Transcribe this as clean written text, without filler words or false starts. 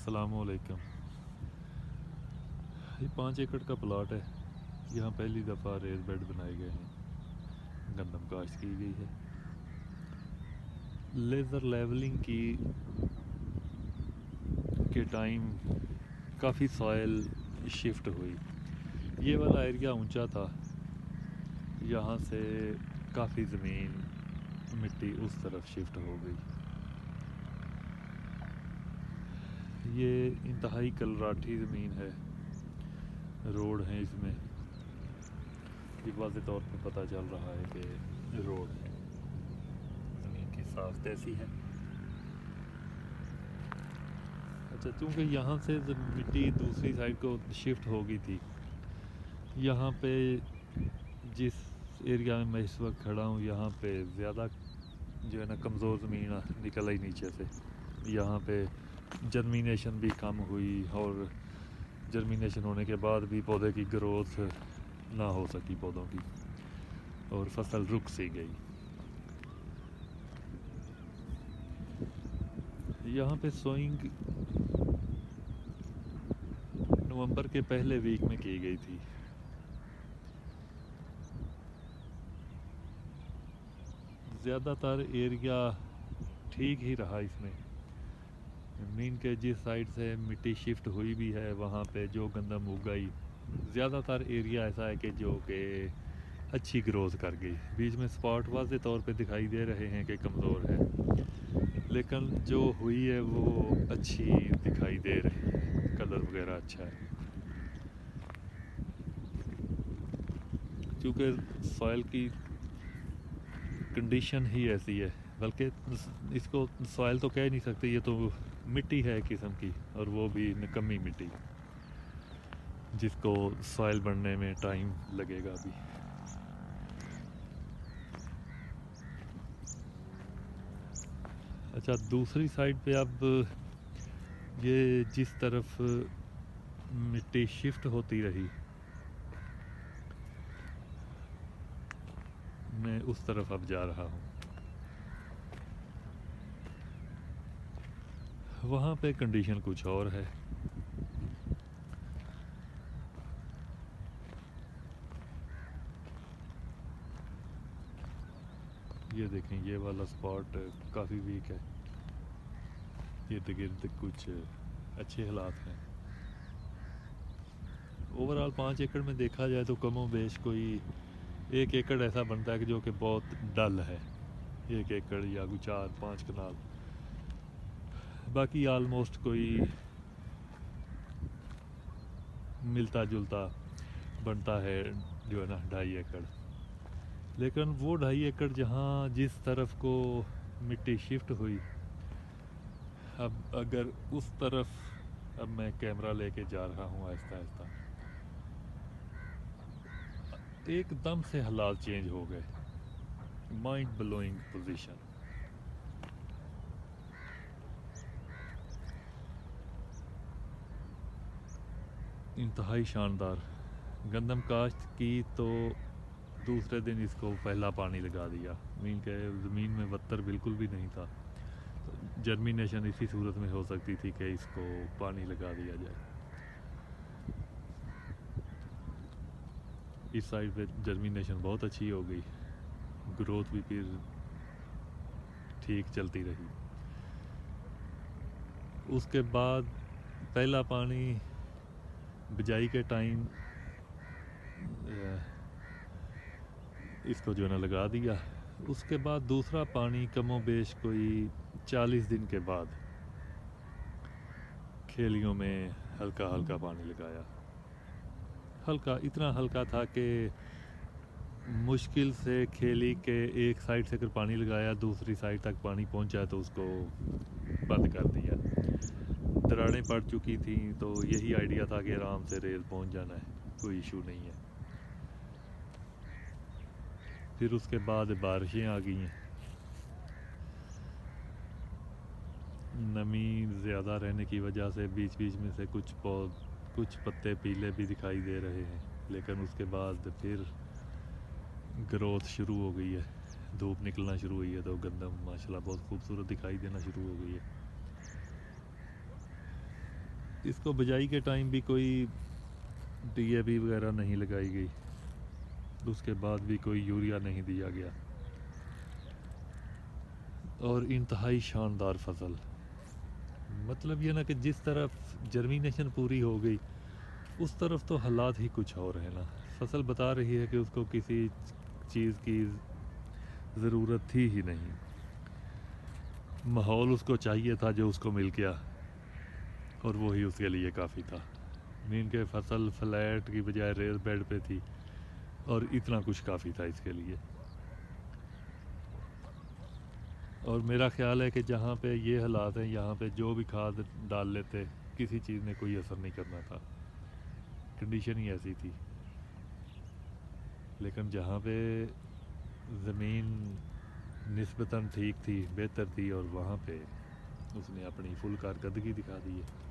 अस्सलामुअलैकुम। ये 5 एकड़ का प्लॉट है। यहाँ पहली दफ़ा रेज बेड बनाए गए हैं, गंदम काश्त की गई है। लेज़र लेवलिंग की के टाइम काफ़ी सॉयल शिफ्ट हुई। ये वाला एरिया ऊंचा था, यहाँ से काफ़ी ज़मीन मिट्टी उस तरफ शिफ्ट हो गई। ये इंतहाई कलराठी ज़मीन है, रोड है इसमें। ये वाज़े तौर पे पता चल रहा है कि रोड है, ज़मीन की साफ तैसी है। अच्छा, चूँकि यहाँ से मिट्टी दूसरी साइड को शिफ्ट हो गई थी, यहाँ पे जिस एरिया में मैं इस वक्त खड़ा हूँ, यहाँ पे ज़्यादा जो है ना कमज़ोर ज़मीन निकल आई नीचे से। यहाँ पे जर्मिनेशन भी कम हुई और जर्मिनेशन होने के बाद भी पौधे की ग्रोथ ना हो सकी पौधों की, और फसल रुक सी गई। यहाँ पे सोइंग नवंबर के पहले वीक में की गई थी। ज़्यादातर एरिया ठीक ही रहा इसमें। मीन के जिस साइड से मिट्टी शिफ्ट हुई भी है, वहाँ पे जो गंदम उग गई, ज़्यादातर एरिया ऐसा है कि जो कि अच्छी ग्रोथ कर गई। बीच में स्पॉट वाज़े तौर पे दिखाई दे रहे हैं कि कमज़ोर है, लेकिन जो हुई है वो अच्छी दिखाई दे रही है, कलर वगैरह अच्छा है। क्योंकि सॉइल की कंडीशन ही ऐसी है, बल्कि इसको सॉइल तो कह नहीं सकते, ये तो मिट्टी है एक किस्म की, और वो भी निकम्मी मिट्टी, जिसको सॉइल बनने में टाइम लगेगा अभी। अच्छा, दूसरी साइड पे अब ये जिस तरफ मिट्टी शिफ्ट होती रही, मैं उस तरफ अब जा रहा हूँ। वहाँ पे कंडीशन कुछ और है। ये देखें, ये वाला स्पॉट काफ़ी वीक है। इर्द गिर्द कुछ अच्छे हालात हैं। ओवरऑल 5 एकड़ में देखा जाए तो कमो बेश कोई 1 एकड़ ऐसा बनता है कि जो कि बहुत डल है, 1 एकड़ या कोई 4-5 कनाल। बाकी आलमोस्ट कोई मिलता जुलता बनता है, जो है ना 2.5 एकड़। लेकिन वो 2.5 एकड़ जहाँ जिस तरफ को मिट्टी शिफ्ट हुई, अब अगर उस तरफ अब मैं कैमरा लेके जा रहा हूँ आहिस्ता आहिस्ता, एकदम से हालात चेंज हो गए। Mind blowing position. इंतहाई शानदार। गंदम काश्त की तो दूसरे दिन इसको पहला पानी लगा दिया। मीन के ज़मीन में वत्तर बिल्कुल भी नहीं था, तो जर्मिनेशन इसी सूरत में हो सकती थी कि इसको पानी लगा दिया जाए। इस साइड पे जर्मिनेशन बहुत अच्छी हो गई, ग्रोथ भी फिर ठीक चलती रही। उसके बाद पहला पानी बिजाई के टाइम इसको जो है ना लगा दिया। उसके बाद दूसरा पानी कमो बेश कोई 40 दिन के बाद खेलियों में हल्का हल्का पानी लगाया। हल्का, इतना हल्का था कि मुश्किल से खेली के एक साइड से अगर पानी लगाया दूसरी साइड तक पानी पहुंचा तो उसको बंद कर दिया। दरारें पड़ चुकी थी, तो यही आइडिया था कि आराम से रेल पहुंच जाना है, कोई इशू नहीं है। फिर उसके बाद बारिशें आ गई हैं। नमी ज़्यादा रहने की वजह से बीच बीच में से कुछ पत्ते पीले भी दिखाई दे रहे हैं, लेकिन उसके बाद फिर ग्रोथ शुरू हो गई है। धूप निकलना शुरू हुई है तो गंदम माशाल्लाह बहुत खूबसूरत दिखाई देना शुरू हो गई है। इसको बिजाई के टाइम भी कोई डीएपी वगैरह नहीं लगाई गई, उसके बाद भी कोई यूरिया नहीं दिया गया, और इंतहाई शानदार फसल। मतलब ये ना कि जिस तरफ जर्मिनेशन पूरी हो गई उस तरफ तो हालात ही कुछ और है ना। फसल बता रही है कि उसको किसी चीज़ की ज़रूरत थी ही नहीं, माहौल उसको चाहिए था जो उसको मिल गया, और वही उसके लिए काफ़ी था। मीन के फसल फ्लैट की बजाय रेल बेड पे थी, और इतना कुछ काफ़ी था इसके लिए। और मेरा ख्याल है कि जहाँ पे ये हालात हैं, यहाँ पे जो भी खाद डाल लेते किसी चीज़ ने कोई असर नहीं करना था, कंडीशन ही ऐसी थी। लेकिन जहाँ पे ज़मीन निस्बतन ठीक थी, बेहतर थी, और वहाँ पे उसने अपनी फुल कारकर्दगी दिखा दी है।